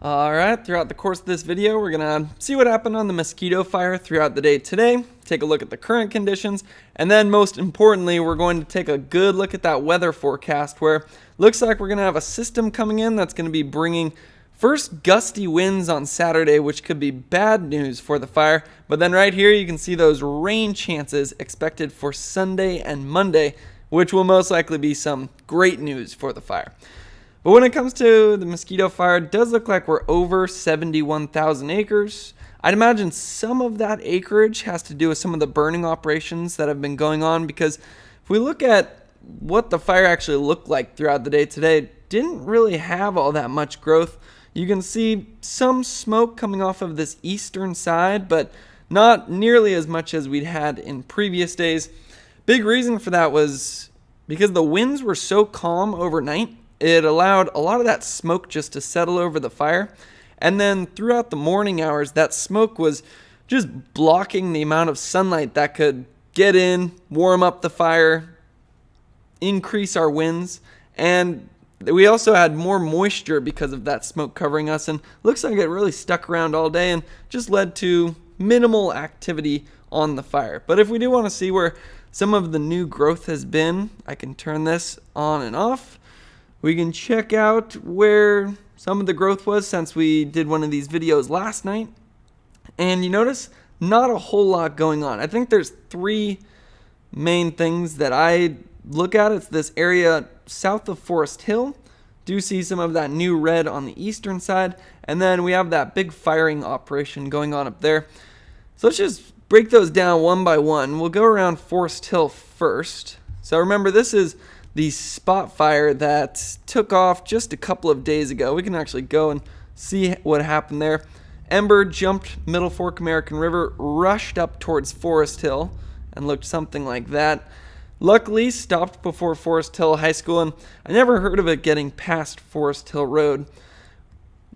Alright, throughout the course of this video, we're going to see what happened on the Mosquito Fire throughout the day today, take a look at the current conditions, and then most importantly, we're going to take a good look at that weather forecast where looks like we're going to have a system coming in that's going to be bringing first gusty winds on Saturday, which could be bad news for the fire, but then right here you can see those rain chances expected for Sunday and Monday, which will most likely be some great news for the fire. But when it comes to the Mosquito Fire, it does look like we're over 71,000 acres. I'd imagine some of that acreage has to do with some of the burning operations that have been going on, because if we look at what the fire actually looked like throughout the day today, it didn't really have all that much growth. You can see some smoke coming off of this eastern side, but not nearly as much as we'd had in previous days. Big reason for that was because the winds were so calm overnight. It allowed a lot of that smoke just to settle over the fire. And then throughout the morning hours, that smoke was just blocking the amount of sunlight that could get in, warm up the fire, increase our winds. And we also had more moisture because of that smoke covering us. And looks like it really stuck around all day and just led to minimal activity on the fire. But if we do want to see where some of the new growth has been, I can turn this on and off. We can check out where some of the growth was since we did one of these videos last night. And you notice not a whole lot going on. I think there's three main things that I look at. It's this area south of Forest Hill. Do see some of that new red on the eastern side. And then we have that big firing operation going on up there. So let's just break those down one by one. We'll go around Forest Hill first. So remember, this is the spot fire that took off just a couple of days ago. We can actually go and see what happened there. Ember jumped Middle Fork American River, rushed up towards Forest Hill, and looked something like that. Luckily, stopped before Forest Hill High School, and I never heard of it getting past Forest Hill Road.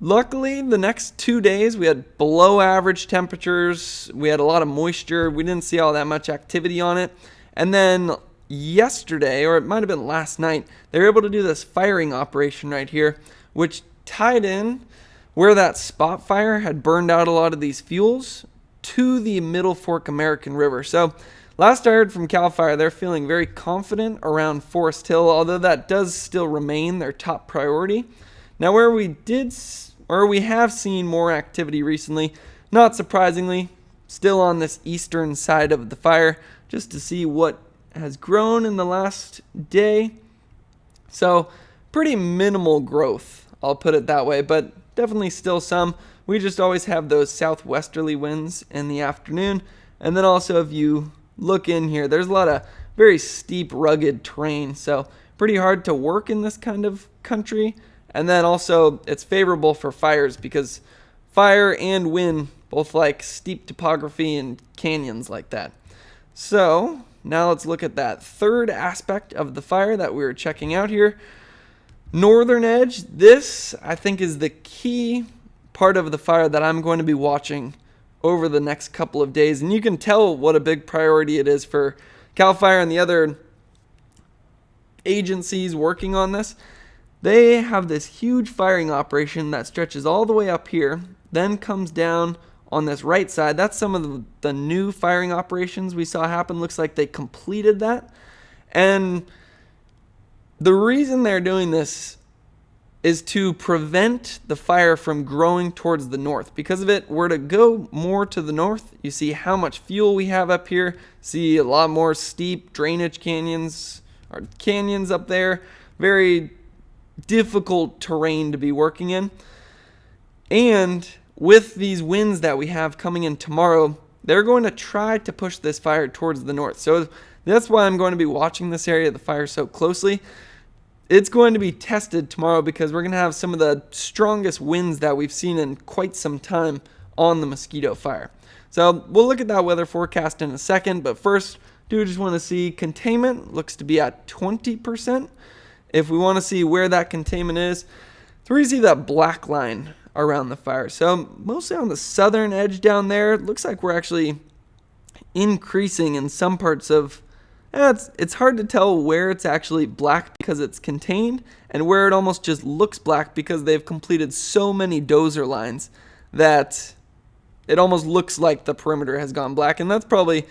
Luckily, the next 2 days, we had below average temperatures. We had a lot of moisture. We didn't see all that much activity on it. And then yesterday, or it might have been last night, they were able to do this firing operation right here, which tied in where that spot fire had burned out a lot of these fuels to the Middle Fork American River. So last I heard from CAL FIRE, they're feeling very confident around Forest Hill, although that does still remain their top priority. Now where we have seen more activity recently, not surprisingly, still on this eastern side of the fire, just to see what has grown in the last day. So pretty minimal growth, I'll put it that way, but definitely still some. We just always have those southwesterly winds in the afternoon. And then also if you look in here, there's a lot of very steep, rugged terrain, so pretty hard to work in this kind of country. And then also it's favorable for fires because fire and wind both like steep topography and canyons like that. So now let's look at that third aspect of the fire that we were checking out here. Northern edge. This, I think, is the key part of the fire that I'm going to be watching over the next couple of days. And you can tell what a big priority it is for CAL FIRE and the other agencies working on this. They have this huge firing operation that stretches all the way up here, then comes down on this right side. That's some of the new firing operations we saw happen. Looks like they completed that. And the reason they're doing this is to prevent the fire from growing towards the north. Because if it were to go more to the north, you see how much fuel we have up here. See a lot more steep drainage canyons, or canyons up there. Very difficult terrain to be working in. And with these winds that we have coming in tomorrow, they're going to try to push this fire towards the north. So that's why I'm going to be watching this area of the fire so closely. It's going to be tested tomorrow because we're going to have some of the strongest winds that we've seen in quite some time on the Mosquito Fire. So we'll look at that weather forecast in a second, but first, do just want to see containment looks to be at 20%. If we want to see where that containment is, so we see that black line around the fire. So mostly on the southern edge down there, it looks like we're actually increasing in some parts of It's hard to tell where it's actually black because it's contained and where it almost just looks black because they've completed so many dozer lines that it almost looks like the perimeter has gone black. And that's probably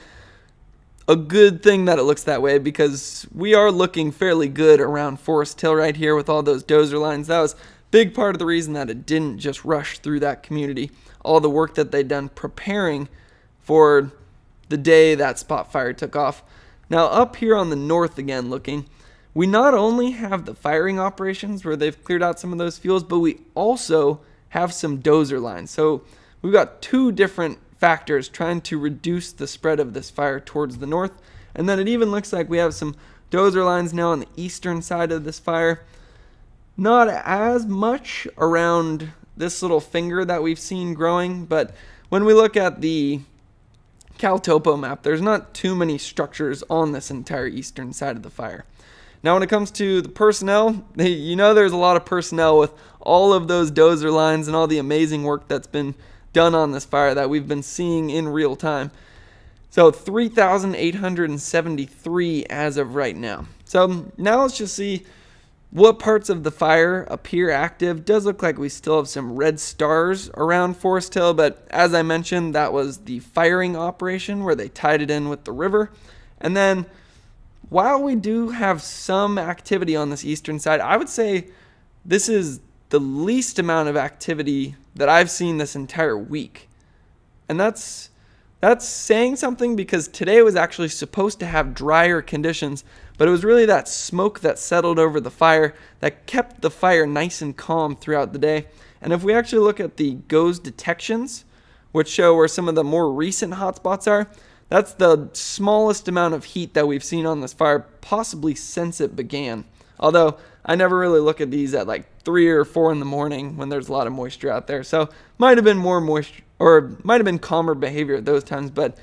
a good thing that it looks that way because we are looking fairly good around Forest Hill right here with all those dozer lines. That was a big part of the reason that it didn't just rush through that community. All the work that they'd done preparing for the day that spot fire took off. Now up here on the north again looking, we not only have the firing operations where they've cleared out some of those fuels, but we also have some dozer lines. So we've got two different factors trying to reduce the spread of this fire towards the north. And then it even looks like we have some dozer lines now on the eastern side of this fire. Not as much around this little finger that we've seen growing, but when we look at the CalTopo map, there's not too many structures on this entire eastern side of the fire. Now when it comes to the personnel, there's a lot of personnel with all of those dozer lines and all the amazing work that's been done on this fire that we've been seeing in real time. So 3,873 as of right now. So now let's just see what parts of the fire appear active. Does look like we still have some red stars around Forest Hill, but as I mentioned, that was the firing operation where they tied it in with the river. And then while we do have some activity on this eastern side, I would say this is the least amount of activity that I've seen this entire week. And that's saying something because today was actually supposed to have drier conditions, but it was really that smoke that settled over the fire that kept the fire nice and calm throughout the day. And if we actually look at the GOES detections, which show where some of the more recent hotspots are, that's the smallest amount of heat that we've seen on this fire possibly since it began. Although I never really look at these at like 3 or 4 in the morning when there's a lot of moisture out there. So might have been more moisture, or might have been calmer behavior at those times. But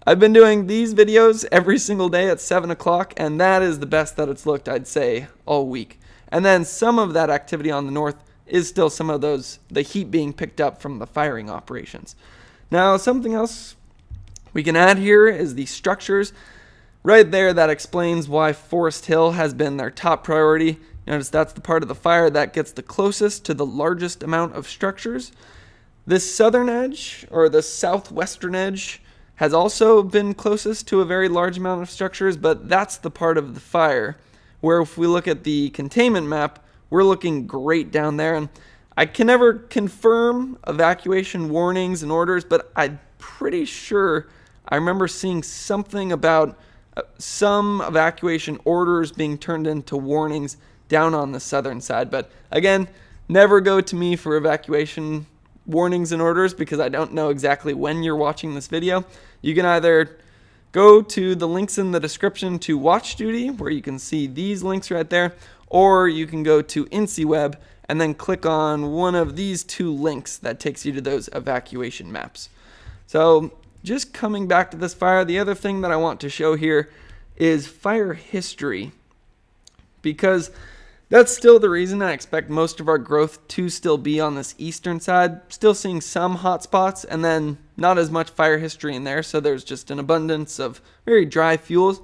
I've been doing these videos every single day at 7 o'clock, and that is the best that it's looked, I'd say, all week. And then some of that activity on the north is still some of the heat being picked up from the firing operations. Now, something else we can add here is the structures. Right there, that explains why Forest Hill has been their top priority. Notice that's the part of the fire that gets the closest to the largest amount of structures. This southern edge, or the southwestern edge, has also been closest to a very large amount of structures, but that's the part of the fire where if we look at the containment map, we're looking great down there. And I can never confirm evacuation warnings and orders, but I'm pretty sure I remember seeing something about some evacuation orders being turned into warnings down on the southern side. But again, never go to me for evacuation warnings and orders because I don't know exactly when you're watching this video. You can either go to the links in the description to Watch Duty, where you can see these links right there, or you can go to Inciweb and then click on one of these two links that takes you to those evacuation maps. So just coming back to this fire, the other thing that I want to show here is fire history, because that's still the reason I expect most of our growth to still be on this eastern side. Still seeing some hot spots and then not as much fire history in there, so there's just an abundance of very dry fuels.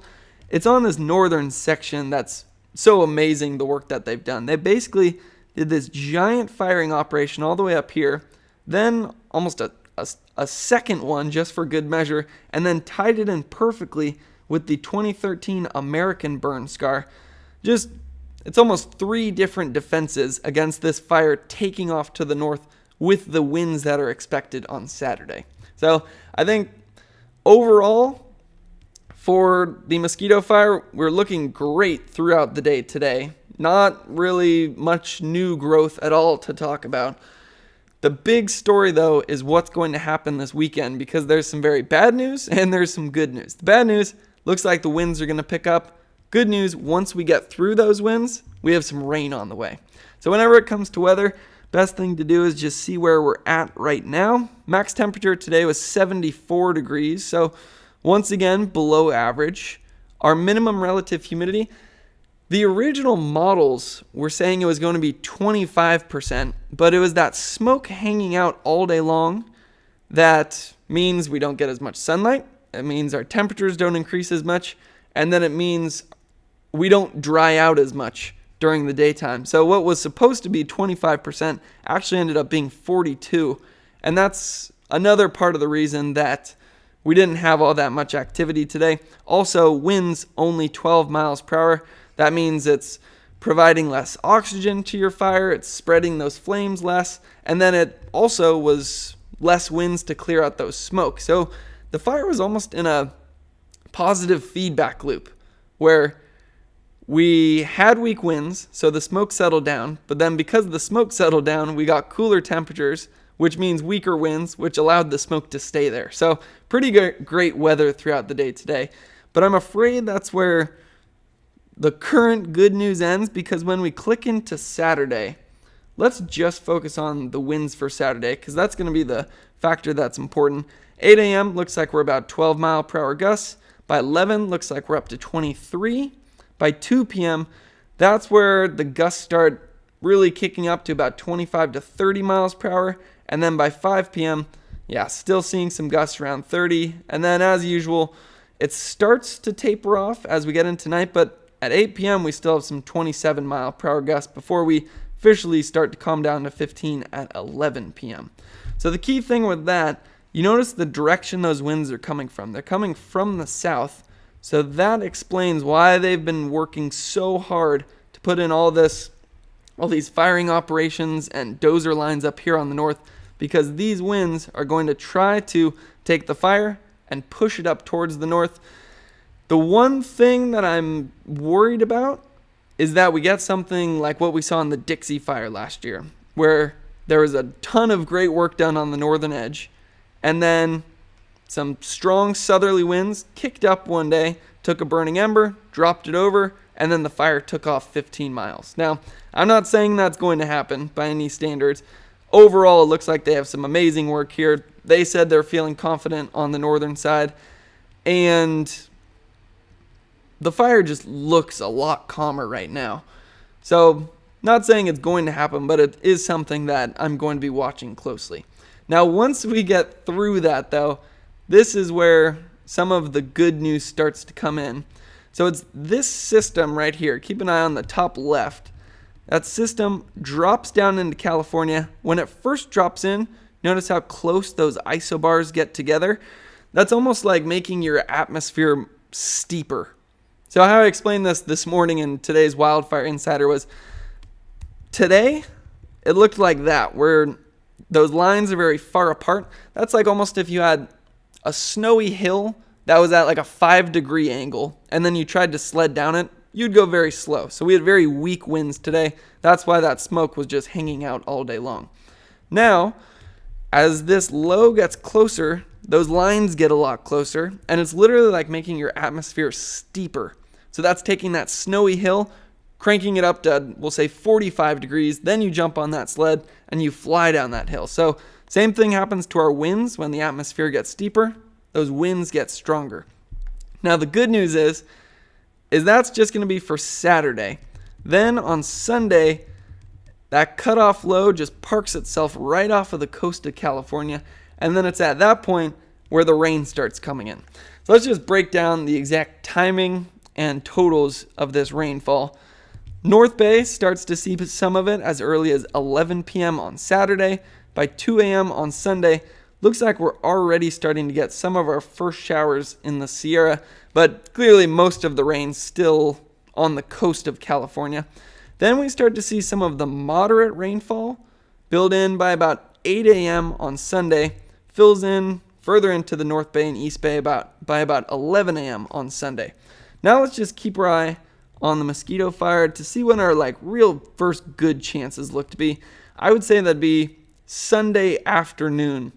It's on this northern section that's so amazing, the work that they've done. They basically did this giant firing operation all the way up here, then almost a second one just for good measure, and then tied it in perfectly with the 2013 American burn scar. It's almost 3 different defenses against this fire taking off to the north with the winds that are expected on Saturday. So I think overall for the Mosquito Fire, we're looking great throughout the day today. Not really much new growth at all to talk about. The big story, though, is what's going to happen this weekend, because there's some very bad news and there's some good news. The bad news, looks like the winds are going to pick up. Good news, once we get through those winds, we have some rain on the way. So whenever it comes to weather, best thing to do is just see where we're at right now. Max temperature today was 74 degrees, so once again, below average. Our minimum relative humidity, the original models were saying it was going to be 25%, but it was that smoke hanging out all day long that means we don't get as much sunlight. It means our temperatures don't increase as much, and then it means we don't dry out as much during the daytime. So what was supposed to be 25% actually ended up being 42%. And that's another part of the reason that we didn't have all that much activity today. Also, winds only 12 miles per hour. That means it's providing less oxygen to your fire. It's spreading those flames less. And then it also was less winds to clear out those smoke. So the fire was almost in a positive feedback loop where we had weak winds, so the smoke settled down, but then because the smoke settled down, we got cooler temperatures, which means weaker winds, which allowed the smoke to stay there. So pretty great weather throughout the day today. But I'm afraid that's where the current good news ends, because when we click into Saturday, let's just focus on the winds for Saturday, because that's going to be the factor that's important. 8 a.m. looks like we're about 12 mile per hour gusts. By 11, looks like we're up to 23. By 2 p.m., that's where the gusts start really kicking up to about 25 to 30 miles per hour. And then by 5 p.m., still seeing some gusts around 30. And then as usual, it starts to taper off as we get into night. But at 8 p.m., we still have some 27 mile per hour gusts before we officially start to calm down to 15 at 11 p.m. So the key thing with that, you notice the direction those winds are coming from. They're coming from the south. So that explains why they've been working so hard to put in all these firing operations and dozer lines up here on the north, because these winds are going to try to take the fire and push it up towards the north. The one thing that I'm worried about is that we get something like what we saw in the Dixie fire last year, where there was a ton of great work done on the northern edge, and then some strong southerly winds kicked up one day, took a burning ember, dropped it over, and then the fire took off 15 miles. Now, I'm not saying that's going to happen by any standards. Overall, it looks like they have some amazing work here. They said they're feeling confident on the northern side, and the fire just looks a lot calmer right now. So, not saying it's going to happen, but it is something that I'm going to be watching closely. Now, once we get through that, though, this is where some of the good news starts to come in. So it's this system right here. Keep an eye on the top left. That system drops down into California. When it first drops in, notice how close those isobars get together. That's almost like making your atmosphere steeper. So how I explained this morning in today's Wildfire Insider was, today it looked like that, where those lines are very far apart. That's like almost if you had a snowy hill that was at like a 5-degree angle, and then you tried to sled down it, you'd go very slow. So we had very weak winds today. That's why that smoke was just hanging out all day long. Now, as this low gets closer, those lines get a lot closer, and it's literally like making your atmosphere steeper. So that's taking that snowy hill, cranking it up to, we'll say 45 degrees, then you jump on that sled and you fly down that hill. So same thing happens to our winds. When the atmosphere gets steeper, those winds get stronger. Now the good news is that's just going to be for Saturday. Then on Sunday, that cutoff low just parks itself right off of the coast of California, and then it's at that point where the rain starts coming in. So let's just break down the exact timing and totals of this rainfall. North Bay starts to see some of it as early as 11 p.m. on Saturday. By 2 a.m. on Sunday, looks like we're already starting to get some of our first showers in the Sierra, but clearly most of the rain's still on the coast of California. Then we start to see some of the moderate rainfall build in by about 8 a.m. on Sunday, fills in further into the North Bay and East Bay by about 11 a.m. on Sunday. Now let's just keep our eye on the Mosquito Fire to see when our real first good chances look to be. I would say that'd be Sunday afternoon.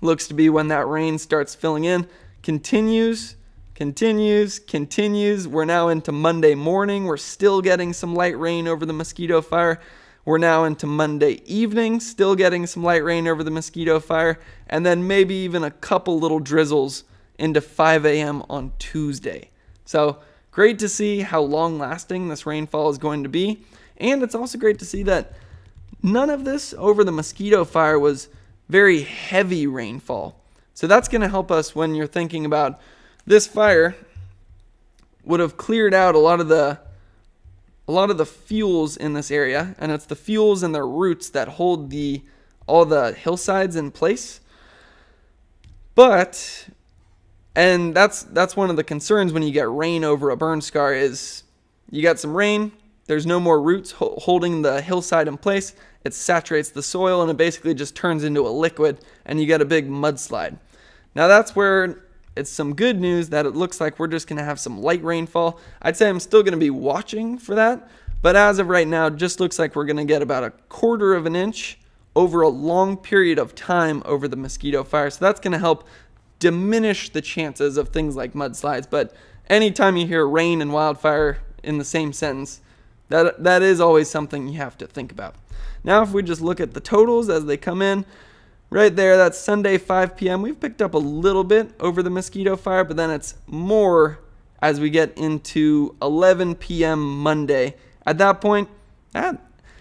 Looks to be when that rain starts filling in. Continues. We're now into Monday morning. We're still getting some light rain over the Mosquito Fire. We're now into Monday evening, still getting some light rain over the Mosquito Fire. And then maybe even a couple little drizzles into 5 a.m. on Tuesday. So great to see how long lasting this rainfall is going to be. And it's also great to see that none of this over the Mosquito Fire was very heavy rainfall. So that's going to help us when you're thinking about this fire. would have cleared out a lot of the fuels in this area, and it's the fuels and their roots that hold all the hillsides in place. And that's one of the concerns when you get rain over a burn scar is you got some rain, there's no more roots holding the hillside in place, it saturates the soil and it basically just turns into a liquid and you get a big mudslide. Now that's where it's some good news that it looks like we're just going to have some light rainfall. I'd say I'm still going to be watching for that, but as of right now, it just looks like we're going to get about 1/4 of an inch over a long period of time over the Mosquito Fire. So that's going to help diminish the chances of things like mudslides. But anytime you hear rain and wildfire in the same sentence, that is always something you have to think about. Now, if we just look at the totals as they come in, right there, that's Sunday 5 p.m. We've picked up a little bit over the Mosquito Fire, but then it's more as we get into 11 p.m. Monday. At that point, it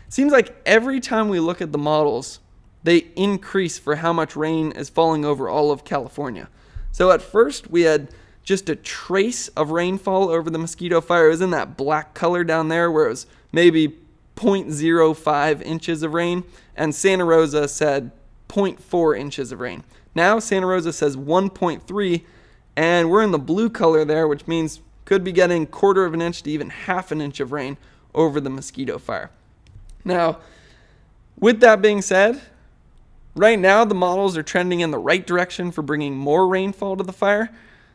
seems like every time we look at the models, they increase for how much rain is falling over all of California. So at first, we had just a trace of rainfall over the Mosquito Fire. It was in that black color down there where it was maybe 0.05 inches of rain, and Santa Rosa said 0.4 inches of rain. Now Santa Rosa says 1.3, and we're in the blue color there, which means could be getting 1/4 of an inch to even 1/2 an inch of rain over the Mosquito Fire. Now, with that being said, right now the models are trending in the right direction for bringing more rainfall to the fire.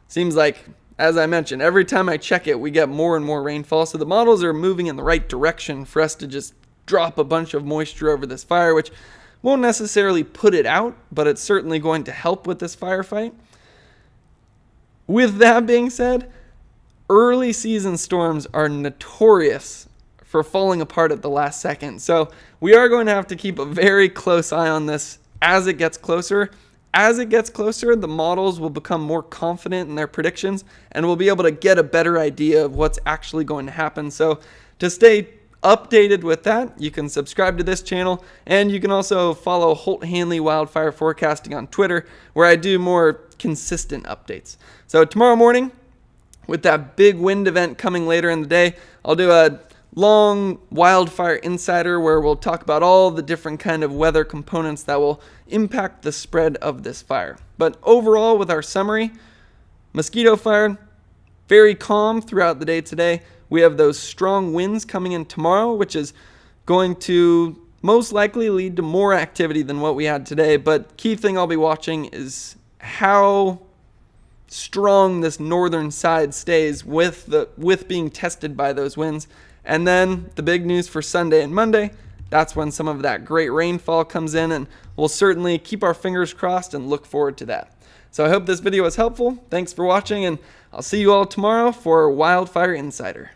Seems like, as I mentioned, every time I check it, we get more and more rainfall. So the models are moving in the right direction for us to just drop a bunch of moisture over this fire, which won't necessarily put it out, but it's certainly going to help with this firefight. With that being said, early season storms are notorious for falling apart at the last second. So we are going to have to keep a very close eye on this as it gets closer. As it gets closer, the models will become more confident in their predictions and we'll be able to get a better idea of what's actually going to happen. So to stay updated with that, you can subscribe to this channel, and you can also follow Holt Hanley Wildfire Forecasting on Twitter, where I do more consistent updates. So tomorrow morning, with that big wind event coming later in the day, I'll do a long wildfire insider where we'll talk about all the different kind of weather components that will impact the spread of this fire. But overall, with our summary, Mosquito Fire, very calm throughout the day today. We have those strong winds coming in tomorrow, which is going to most likely lead to more activity than what we had today. But key thing I'll be watching is how strong this northern side stays with being tested by those winds. And then the big news for Sunday and Monday, that's when some of that great rainfall comes in, and we'll certainly keep our fingers crossed and look forward to that. So I hope this video was helpful. Thanks for watching, and I'll see you all tomorrow for Wildfire Insider.